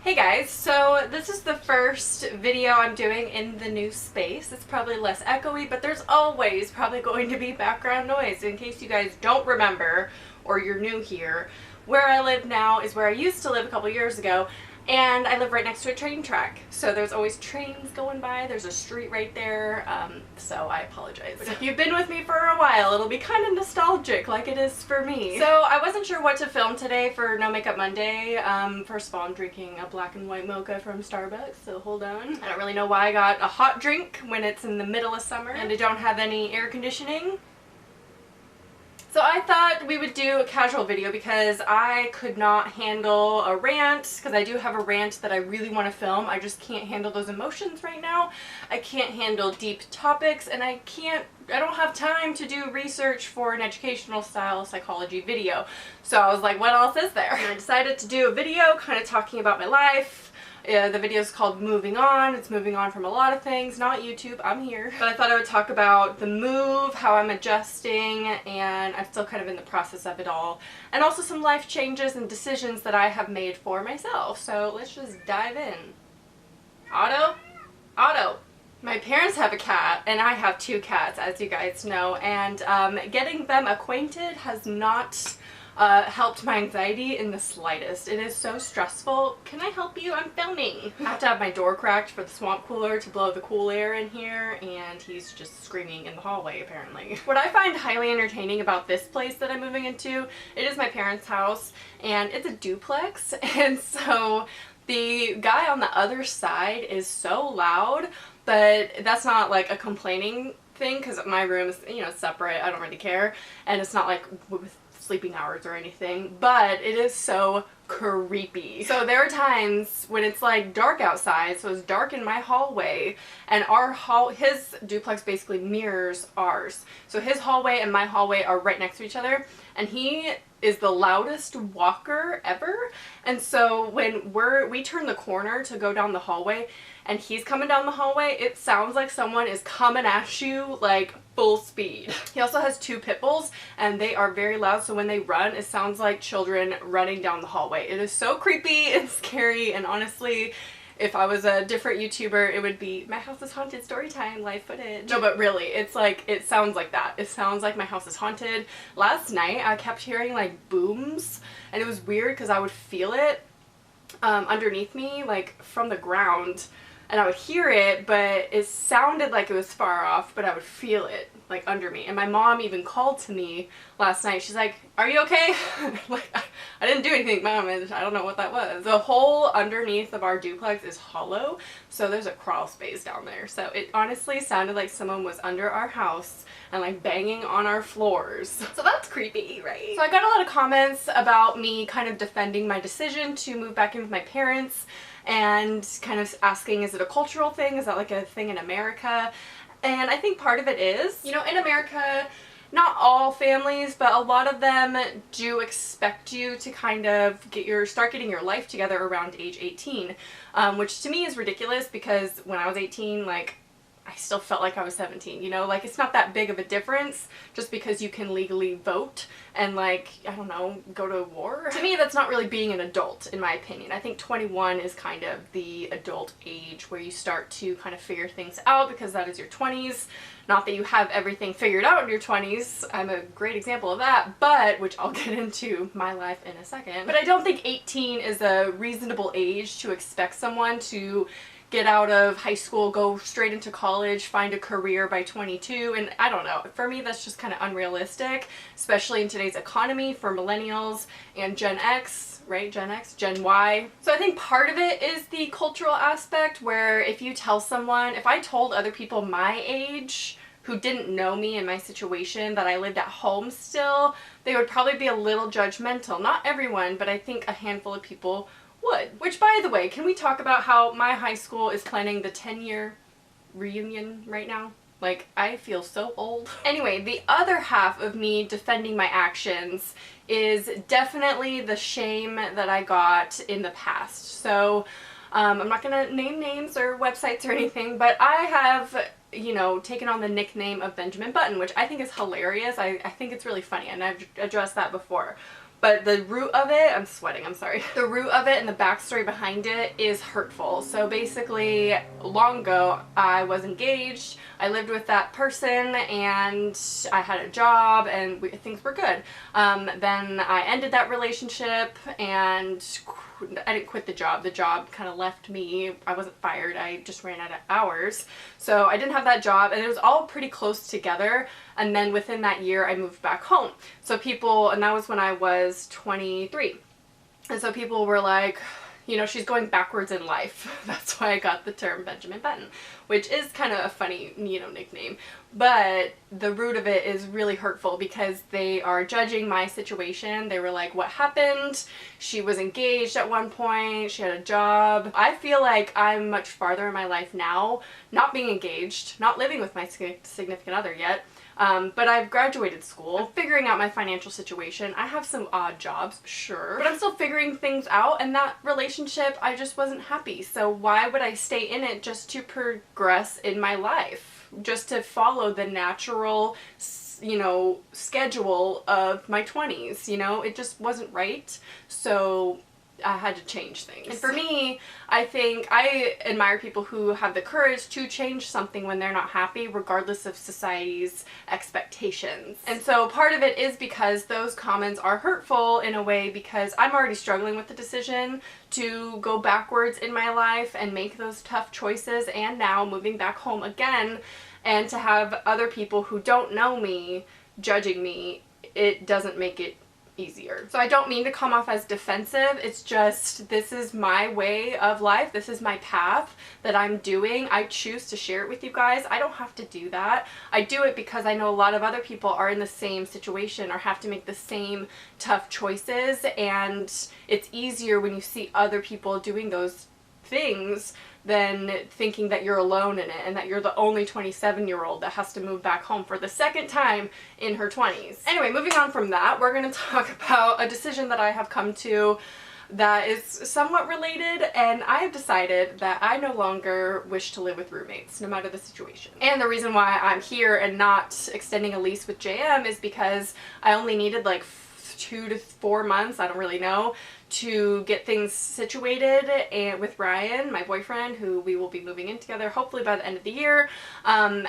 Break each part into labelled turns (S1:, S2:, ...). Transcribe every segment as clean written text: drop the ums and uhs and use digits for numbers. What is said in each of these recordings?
S1: Hey guys, so this is the first video I'm doing in the new space. It's probably less echoey, but there's always probably going to be background noise. In case you guys don't remember or you're new here, where I live now is where I used to live a couple years ago, and I live right next to a train track. So there's always trains going by, there's a street right there, so I apologize. But if you've been with me for a while, it'll be kind of nostalgic like it is for me. So I wasn't sure what to film today for No Makeup Monday. First of all, I'm drinking a black and white mocha from Starbucks, so hold on. I don't really know why I got a hot drink when it's in the middle of summer and I don't have any air conditioning. So I thought we would do a casual video because I could not handle a rant, because I do have a rant that I really want to film. I just can't handle those emotions right now. I can't handle deep topics, and I don't have time to do research for an educational style psychology video. So I was like, what else is there? And I decided to do a video kind of talking about my life. The video is called Moving On. It's moving on from a lot of things, not YouTube, I'm here. But I thought I would talk about the move, how I'm adjusting, and I'm still kind of in the process of it all. And also some life changes and decisions that I have made for myself. So let's just dive in. Otto? Otto. My parents have a cat, and I have two cats, as you guys know, and getting them acquainted has not helped my anxiety in the slightest. It is so stressful. Can I help you? I'm filming. I have to have my door cracked for the swamp cooler to blow the cool air in here, and he's just screaming in the hallway apparently. What I find highly entertaining about this place that I'm moving into, it is my parents' house, and it's a duplex, and so the guy on the other side is so loud, but that's not like a complaining thing because my room is, you know, separate. I don't really care, and it's not like with sleeping hours or anything, but it is so creepy. So there are times when it's like dark outside, so it's dark in my hallway, and his duplex basically mirrors ours. So his hallway and my hallway are right next to each other, and he is the loudest walker ever. And so when we turn the corner to go down the hallway and he's coming down the hallway, it sounds like someone is coming at you like full speed. He also has two pit bulls, and they are very loud, so when they run, it sounds like children running down the hallway. It is so creepy and scary, and honestly, if I was a different YouTuber, it would be my house is haunted story time, live footage. No, but really, it's like, it sounds like that. It sounds like my house is haunted. Last night, I kept hearing like booms, and it was weird because I would feel it underneath me, like from the ground, and I would hear it, but it sounded like it was far off, but I would feel it like under me. And my mom even called to me last night. She's like, "Are you okay?" Like, I didn't do anything, Mom, and I don't know what that was. The whole underneath of our duplex is hollow, so there's a crawl space down there. So it honestly sounded like someone was under our house and like banging on our floors. So that's creepy, right? So I got a lot of comments about me kind of defending my decision to move back in with my parents, and kind of asking, is it a cultural thing? Is that like a thing in America? And I think part of it is, you know, in America, not all families, but a lot of them do expect you to kind of start getting your life together around age 18, which to me is ridiculous because when I was 18, like, I still felt like I was 17, you know, like it's not that big of a difference just because you can legally vote and like, I don't know, go to war. To me, that's not really being an adult, in my opinion. I think 21 is kind of the adult age where you start to kind of figure things out, because that is your 20s. Not that you have everything figured out in your 20s. I'm a great example of that, but, which I'll get into my life in a second. But I don't think 18 is a reasonable age to expect someone to get out of high school, go straight into college, find a career by 22, and I don't know. For me, that's just kind of unrealistic, especially in today's economy for millennials and Gen X, right? Gen X, Gen Y. So I think part of it is the cultural aspect, where if you tell someone, if I told other people my age who didn't know me and my situation that I lived at home still, they would probably be a little judgmental. Not everyone, but I think a handful of people would. Which, by the way, can we talk about how my high school is planning the 10-year reunion right now? Like, I feel so old. Anyway, the other half of me defending my actions is definitely the shame that I got in the past. So, I'm not gonna name names or websites or anything, but I have, you know, taken on the nickname of Benjamin Button, which I think is hilarious. I think it's really funny, and I've addressed that before. But the root of it, I'm sweating, I'm sorry. The root of it and the backstory behind it is hurtful. So basically, long ago, I was engaged, I lived with that person, and I had a job, and things were good. Then I ended that relationship, and I didn't quit the job. The job kind of left me. I wasn't fired. I just ran out of hours. So I didn't have that job, and it was all pretty close together. And then within that year, I moved back home. So people, and that was when I was 23. And so people were like, you know, she's going backwards in life. That's why I got the term Benjamin Button, which is kind of a funny, you know, nickname. But the root of it is really hurtful because they are judging my situation. They were like, what happened? She was engaged at one point. She had a job. I feel like I'm much farther in my life now, not being engaged, not living with my significant other yet. But I've graduated school. I'm figuring out my financial situation. I have some odd jobs, sure, but I'm still figuring things out, and that relationship, I just wasn't happy. So why would I stay in it just to progress in my life? Just to follow the natural, you know, schedule of my 20s, you know? It just wasn't right. So I had to change things. And for me, I think I admire people who have the courage to change something when they're not happy, regardless of society's expectations. And so part of it is because those comments are hurtful in a way, because I'm already struggling with the decision to go backwards in my life and make those tough choices, and now moving back home again, and to have other people who don't know me judging me, it doesn't make it easier. So I don't mean to come off as defensive. It's just, this is my way of life. This is my path that I'm doing. I choose to share it with you guys. I don't have to do that. I do it because I know a lot of other people are in the same situation or have to make the same tough choices, and it's easier when you see other people doing those things than thinking that you're alone in it and that you're the only 27-year-old that has to move back home for the second time in her 20s. Anyway, moving on from that, we're going to talk about a decision that I have come to that is somewhat related, and I have decided that I no longer wish to live with roommates, no matter the situation. And the reason why I'm here and not extending a lease with JM is because I only needed like 2 to 4 months, I don't really know, to get things situated and with Ryan, my boyfriend, who we will be moving in together hopefully by the end of the year. And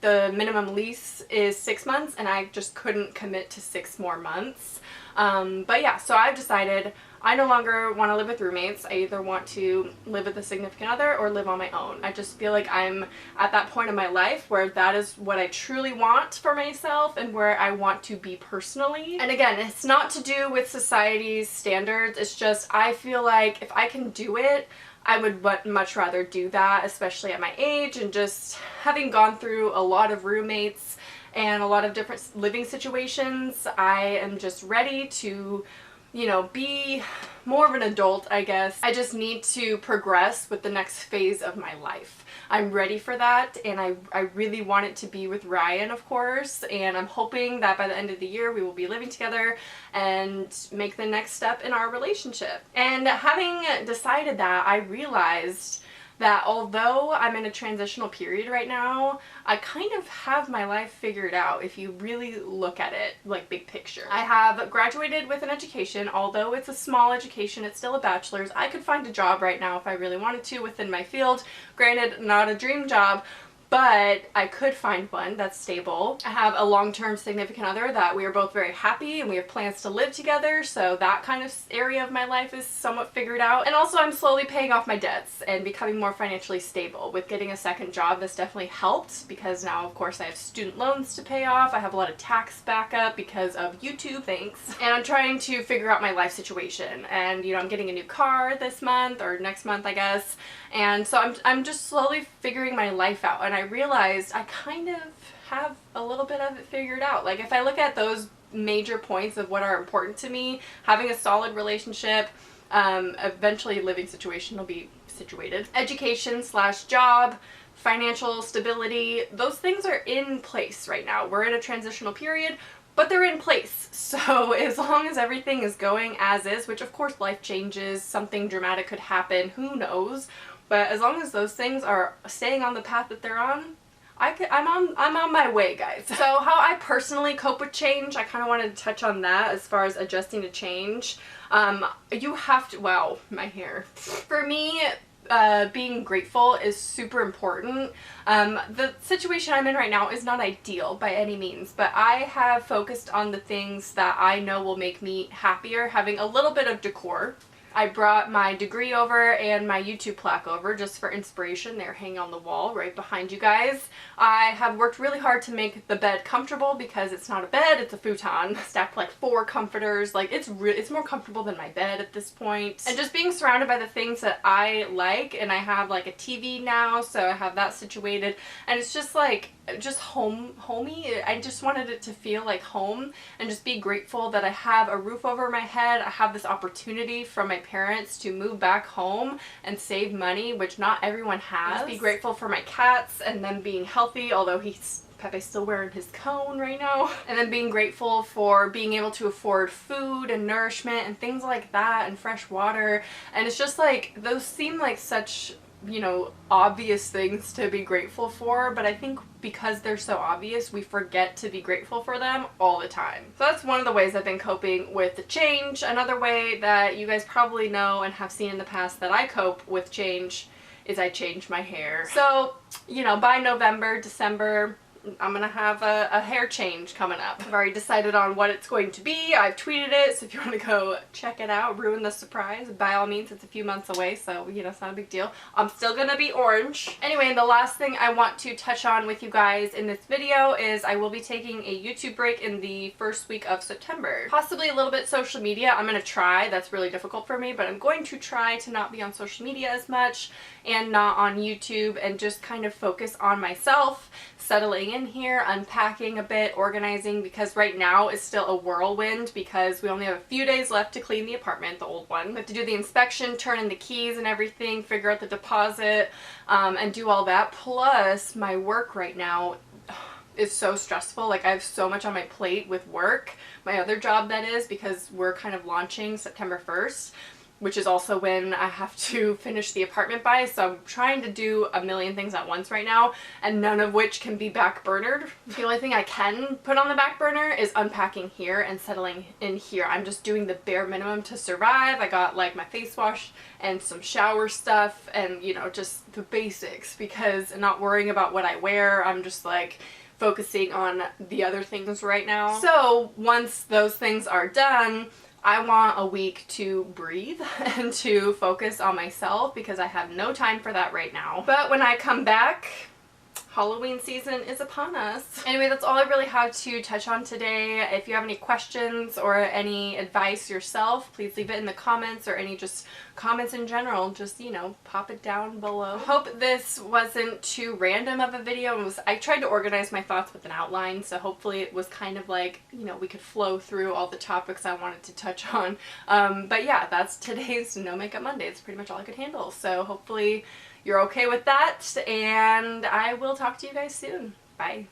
S1: the minimum lease is 6 months, and I just couldn't commit to 6 more months. But yeah, so I've decided I no longer want to live with roommates. I either want to live with a significant other or live on my own. I just feel like I'm at that point in my life where that is what I truly want for myself and where I want to be personally. And again, it's not to do with society's standards. It's just, I feel like if I can do it, I would much rather do that, especially at my age, and just having gone through a lot of roommates and a lot of different living situations, I am just ready to, you know, be more of an adult, I guess. I just need to progress with the next phase of my life. I'm ready for that, and I really want it to be with Ryan, of course, and I'm hoping that by the end of the year we will be living together and make the next step in our relationship. And having decided that, I realized that although I'm in a transitional period right now, I kind of have my life figured out if you really look at it, like big picture. I have graduated with an education. Although it's a small education, it's still a bachelor's. I could find a job right now if I really wanted to within my field. Granted, not a dream job, but I could find one that's stable. I have a long-term significant other that we are both very happy, and we have plans to live together, so that kind of area of my life is somewhat figured out. And also I'm slowly paying off my debts and becoming more financially stable. With getting a second job, this definitely helped, because now of course I have student loans to pay off. I have a lot of tax backup because of YouTube, thanks. And I'm trying to figure out my life situation, and you know, I'm getting a new car this month, or next month I guess, and so I'm just slowly figuring my life out. And I realized I kind of have a little bit of it figured out. Like, if I look at those major points of what are important to me, having a solid relationship, eventually living situation will be situated, education / job, financial stability, those things are in place right now. We're in a transitional period, but they're in place. So as long as everything is going as is, which of course life changes, something dramatic could happen, who knows, but as long as those things are staying on the path that they're on, I'm on my way, guys. So how I personally cope with change, I kind of wanted to touch on that as far as adjusting to change. You have to, wow, my hair. For me, being grateful is super important. The situation I'm in right now is not ideal by any means, but I have focused on the things that I know will make me happier, having a little bit of decor. I brought my degree over and my YouTube plaque over just for inspiration. They're hanging on the wall right behind you guys. I have worked really hard to make the bed comfortable because it's not a bed, it's a futon. Stacked like 4 comforters. Like it's more comfortable than my bed at this point. And just being surrounded by the things that I like, and I have like a TV now, so I have that situated, and it's just like just homey. I just wanted it to feel like home and just be grateful that I have a roof over my head. I have this opportunity from my parents to move back home and save money, which not everyone has. Just be grateful for my cats and them being healthy, although Pepe's still wearing his cone right now. And then being grateful for being able to afford food and nourishment and things like that, and fresh water. And it's just like, those seem like such, you know, obvious things to be grateful for, but I think because they're so obvious, we forget to be grateful for them all the time. So that's one of the ways I've been coping with the change. Another way that you guys probably know and have seen in the past that I cope with change is I change my hair. So, you know, by November, December, I'm gonna have a hair change coming up. I've already decided on what it's going to be. I've tweeted it, so if you want to go check it out, ruin the surprise. By all means, it's a few months away, so, you know, it's not a big deal. I'm still gonna be orange. Anyway, the last thing I want to touch on with you guys in this video is I will be taking a YouTube break in the first week of September. Possibly a little bit social media. I'm gonna try. That's really difficult for me, but I'm going to try to not be on social media as much and not on YouTube, and just kind of focus on myself, settling in here, unpacking a bit, organizing, because right now is still a whirlwind because we only have a few days left to clean the apartment, the old one. We have to do the inspection, turn in the keys and everything, figure out the deposit, and do all that. Plus, my work right now is so stressful. Like, I have so much on my plate with work, my other job that is, because we're kind of launching September 1st. Which is also when I have to finish the apartment by, so I'm trying to do a million things at once right now, and none of which can be back-burnered. The only thing I can put on the back burner is unpacking here and settling in here. I'm just doing the bare minimum to survive. I got like my face wash and some shower stuff and, you know, just the basics, because I'm not worrying about what I wear. I'm just like focusing on the other things right now. So once those things are done, I want a week to breathe and to focus on myself because I have no time for that right now. But when I come back, Halloween season is upon us. Anyway, that's all I really have to touch on today. If you have any questions or any advice yourself, please leave it in the comments, or any just comments in general. Just, you know, pop it down below. Hope this wasn't too random of a video. I tried to organize my thoughts with an outline, so hopefully it was kind of like, you know, we could flow through all the topics I wanted to touch on. But yeah, that's today's No Makeup Monday. It's pretty much all I could handle. So hopefully you're okay with that, and I will talk to you guys soon. Bye.